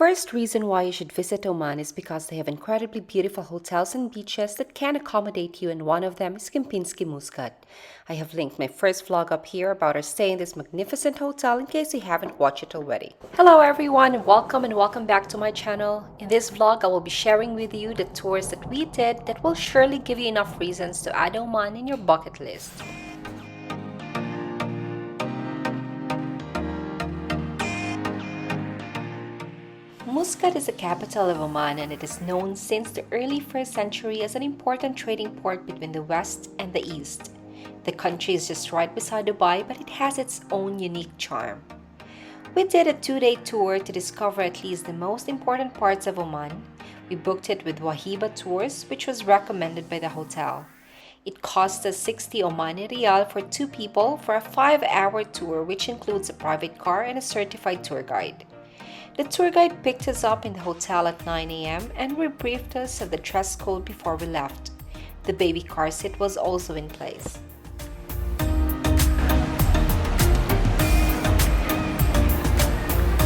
First reason why you should visit Oman is because they have incredibly beautiful hotels and beaches that can accommodate you, and one of them is Kempinski Muscat. I have linked my first vlog up here about our stay in this magnificent hotel in case you haven't watched it already. Hello everyone, and welcome back to my channel. In this vlog, I will be sharing with you the tours that we did that will surely give you enough reasons to add Oman in your bucket list. Muscat is the capital of Oman, and it is known since the early 1st century as an important trading port between the west and the east. The country is just right beside Dubai, but it has its own unique charm. We did a 2-day tour to discover at least the most important parts of Oman. We booked it with Wahiba Tours, which was recommended by the hotel. It cost us 60 Omani Riyal for 2 people for a 5-hour tour, which includes a private car and a certified tour guide. The tour guide picked us up in the hotel at 9 a.m. and briefed us of the dress code before we left. The baby car seat was also in place.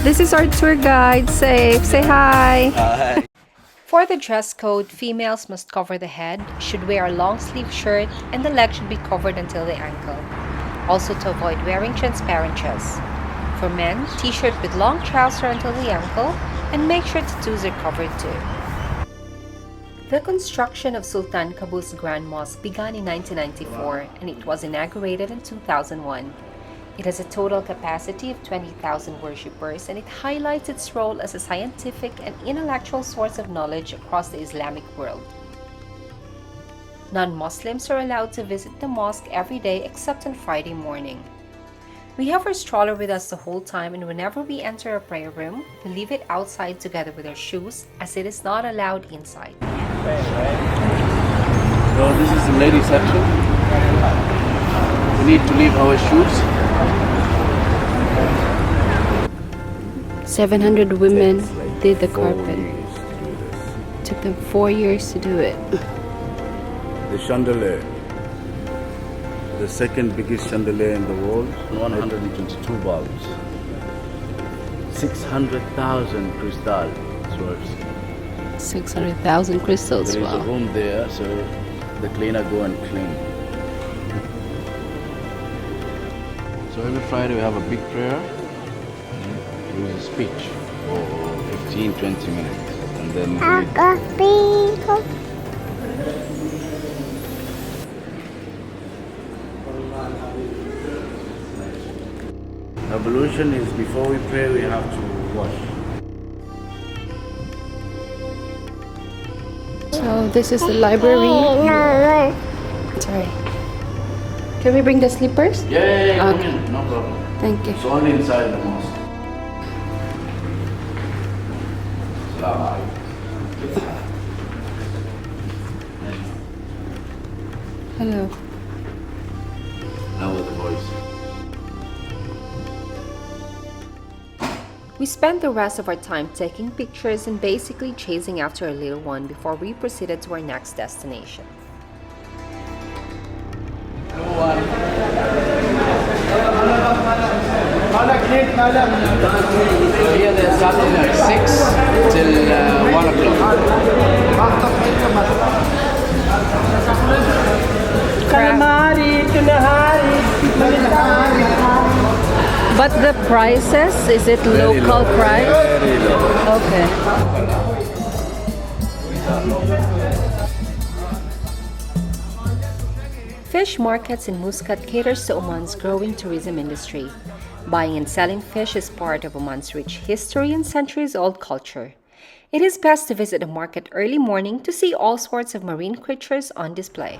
This is our tour guide, Safe. Say hi. Hi. For the dress code, females must cover the head, should wear a long sleeve shirt, and the leg should be covered until the ankle. Also to avoid wearing transparent dress. For men, t-shirt with long trouser until the ankle, and make sure tattoos are covered too. The construction of Sultan Qaboos Grand Mosque began in 1994, and it was inaugurated in 2001. It has a total capacity of 20,000 worshippers, and it highlights its role as a scientific and intellectual source of knowledge across the Islamic world. Non-Muslims are allowed to visit the mosque every day except on Friday morning. We have our stroller with us the whole time, and whenever we enter a prayer room, we leave it outside together with our shoes, as it is not allowed inside. So this is the ladies section. We need to leave our shoes. 700 women did the carpet. Took them 4 years to do it. The chandelier, the second biggest chandelier in the world, 122 bulbs, 600,000 crystal swords. 600,000 crystals. There is a Wow. room there, so the cleaner go and clean. So every Friday we have a big prayer. There is a speech for 15-20 minutes, and then Ablution is before we pray, we have to wash. So this is the library. Sorry. Can we bring the slippers? Yeah, come Okay. in, no problem. Thank you. It's only inside the mosque. Hello. Now with the voice. We spent the rest of our time taking pictures and basically chasing after our little one before we proceeded to our next destination. here they're starting at 6 till 1 o'clock. But the prices, is it local price? Very low. Okay. Fish markets in Muscat caters to Oman's growing tourism industry. Buying and selling fish is part of Oman's rich history and centuries-old culture. It is best to visit the market early morning to see all sorts of marine creatures on display.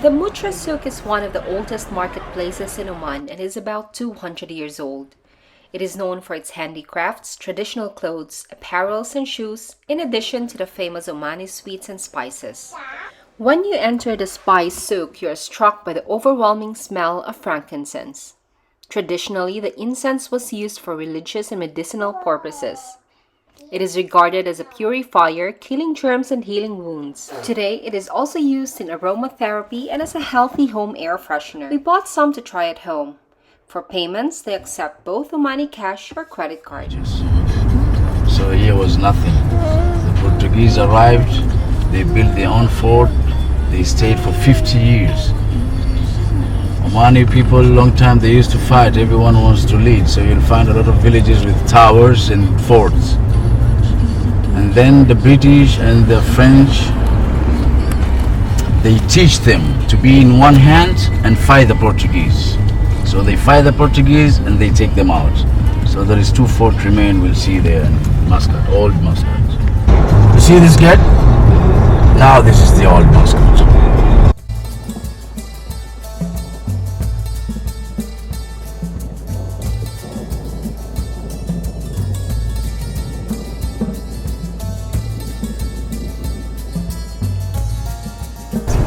The Mutra Souk is one of the oldest marketplaces in Oman and is about 200 years old. It is known for its handicrafts, traditional clothes, apparels, and shoes, in addition to the famous Omani sweets and spices. When you enter the spice souk, you are struck by the overwhelming smell of frankincense. Traditionally, the incense was used for religious and medicinal purposes. It is regarded as a purifier, killing germs and healing wounds. Today, it is also used in aromatherapy and as a healthy home air freshener. We bought some to try at home. For payments, they accept both Omani cash or credit card. So was nothing. The Portuguese arrived, they built their own fort, they stayed for 50 years. Omani people, long time they used to fight, everyone wants to lead, so you'll find a lot of villages with towers and forts. And then the British and the French, they teach them to be in one hand and fight the Portuguese. So they fight the Portuguese and they take them out. So there is 2 forts remain, we'll see there in Muscat, old Muscat. You see this gate? Now this is the old Muscat.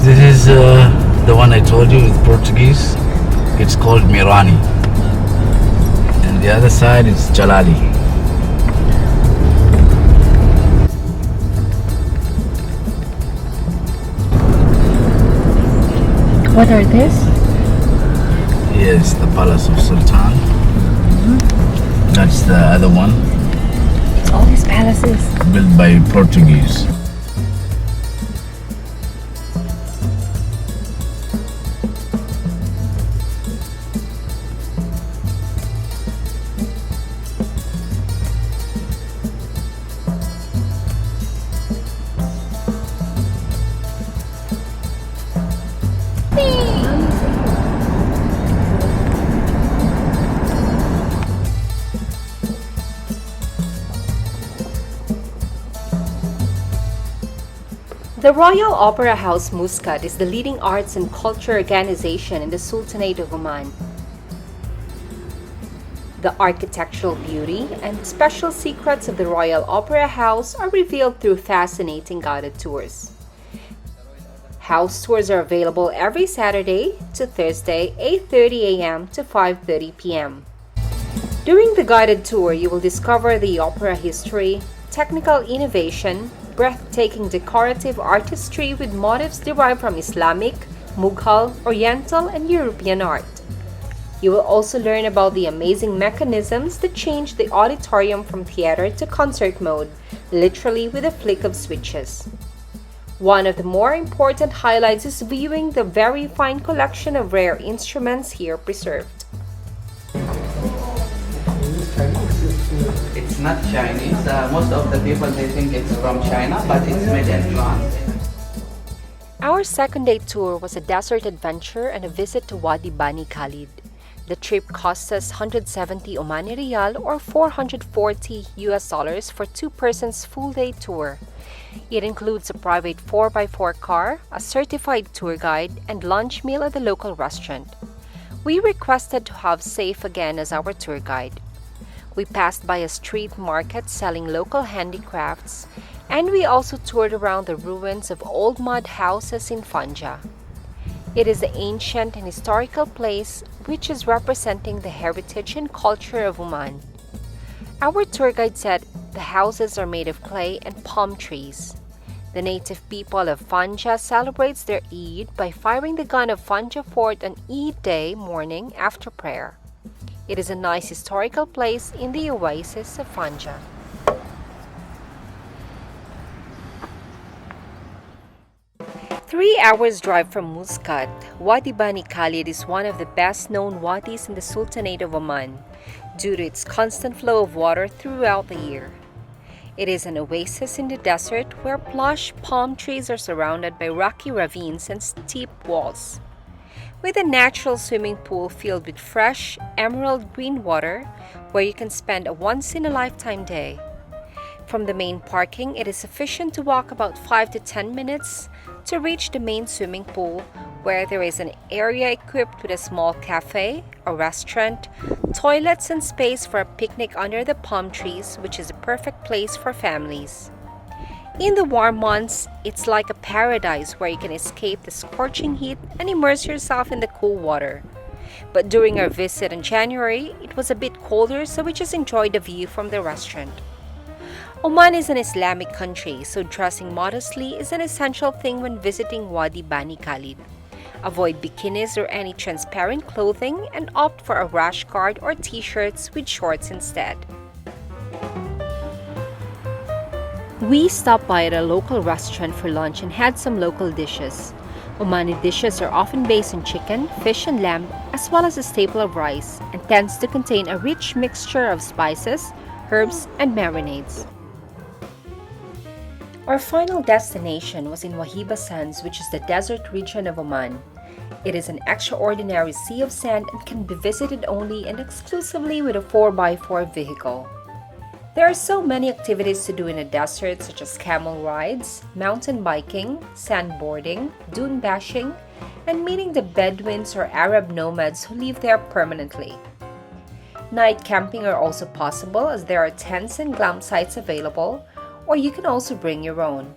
This is the one I told you with Portuguese. It's called Mirani. And the other side is Jalali. What are these? Yes, the palace of Sultan. That's the other one, It's all these palaces. built by Portuguese. The Royal Opera House Muscat is the leading arts and culture organization in the Sultanate of Oman. The architectural beauty and special secrets of the Royal Opera House are revealed through fascinating guided tours. House tours are available every Saturday to Thursday, 8:30 a.m. to 5:30 p.m. During the guided tour, you will discover the opera history, technical innovation, breathtaking decorative artistry with motifs derived from Islamic, Mughal, Oriental, and European art. You will also learn about the amazing mechanisms that change the auditorium from theater to concert mode, literally with a flick of switches. One of the more important highlights is viewing the very fine collection of rare instruments here preserved. It's not Chinese. Most of the people they think it's from China, but it's made in France. Our second day tour was a desert adventure and a visit to Wadi Bani Khalid. The trip cost us 170 Omani Riyal or $440 US for 2 persons full day tour. It includes a private 4x4 car, a certified tour guide, and lunch meal at the local restaurant. We requested to have Safe again as our tour guide. We passed by a street market selling local handicrafts, and we also toured around the ruins of old mud houses in Fanja. It is the ancient and historical place which is representing the heritage and culture of Oman. Our tour guide said the houses are made of clay and palm trees. The native people of Fanja celebrates their Eid by firing the gun of Fanja Fort on Eid day morning after prayer. It is a nice historical place in the oasis of Fanja. Three hours drive from Muscat, Wadi Bani Khalid is one of the best-known wadis in the Sultanate of Oman due to its constant flow of water throughout the year. It is an oasis in the desert where plush palm trees are surrounded by rocky ravines and steep walls. With a natural swimming pool filled with fresh, emerald green water where you can spend a once-in-a-lifetime day. From the main parking, it is sufficient to walk about 5 to 10 minutes to reach the main swimming pool, where there is an area equipped with a small cafe, a restaurant, toilets, and space for a picnic under the palm trees, which is a perfect place for families. In the warm months, it's like a paradise where you can escape the scorching heat and immerse yourself in the cool water. But during our visit in January, it was a bit colder, so we just enjoyed the view from the restaurant. Oman is an Islamic country, so dressing modestly is an essential thing when visiting Wadi Bani Khalid. Avoid bikinis or any transparent clothing and opt for a rash guard or t-shirts with shorts instead. We stopped by at a local restaurant for lunch and had some local dishes. Omani dishes are often based on chicken, fish, and lamb, as well as a staple of rice, and tends to contain a rich mixture of spices, herbs, and marinades. Our final destination was in Wahiba Sands, which is the desert region of Oman. It is an extraordinary sea of sand and can be visited only and exclusively with a 4x4 vehicle. There are so many activities to do in the desert, such as camel rides, mountain biking, sandboarding, dune bashing, and meeting the Bedouins or Arab nomads who live there permanently. Night camping are also possible as there are tents and glam sites available, or you can also bring your own.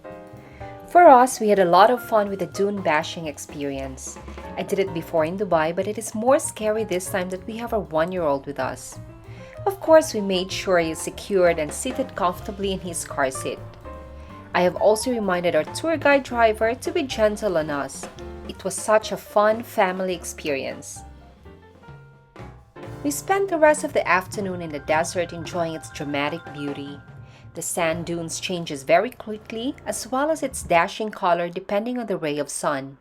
For us, we had a lot of fun with the dune bashing experience. I did it before in Dubai, but it is more scary this time that we have our 1-year-old with us. Of course, we made sure he is secured and seated comfortably in his car seat. I have also reminded our tour guide driver to be gentle on us. It was such a fun family experience. We spent the rest of the afternoon in the desert enjoying its dramatic beauty. The sand dunes changes very quickly as well as its dashing color depending on the ray of sun.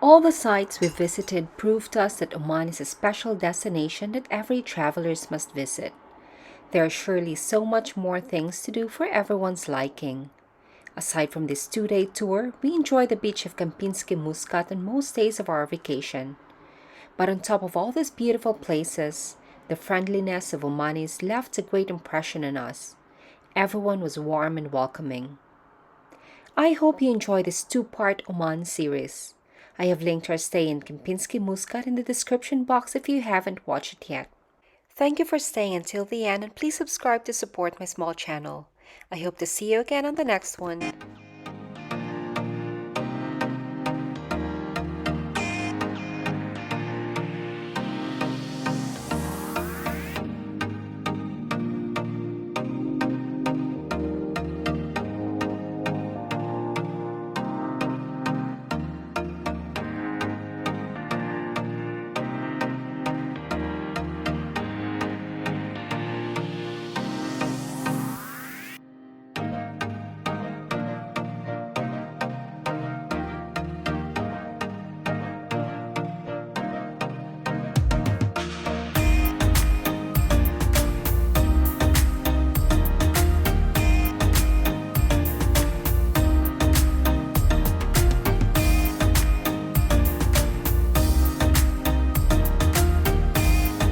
All the sites we visited proved to us that Oman is a special destination that every traveler must visit. There are surely so much more things to do for everyone's liking. Aside from this 2-day tour, we enjoy the beach of Kempinski Muscat on most days of our vacation. But on top of all these beautiful places, the friendliness of Omanis left a great impression on us. Everyone was warm and welcoming. I hope you enjoy this 2-part Oman series. I have linked our stay in Kempinski Muscat in the description box if you haven't watched it yet. Thank you for staying until the end and please subscribe to support my small channel. I hope to see you again on the next one.